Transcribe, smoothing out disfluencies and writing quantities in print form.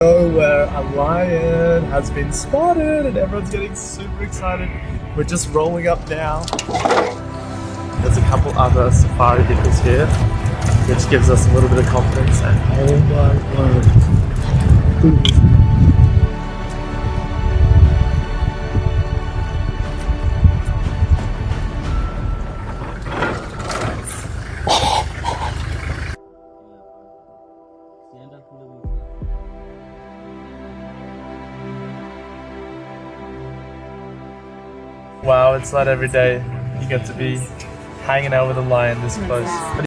Where a lion has been spotted and everyone's getting super excited. We're just rolling up now. There's a couple other safari vehicles here, which gives us a little bit of confidence. And oh my word. Wow, it's not every day you get to be hanging out with a lion this close.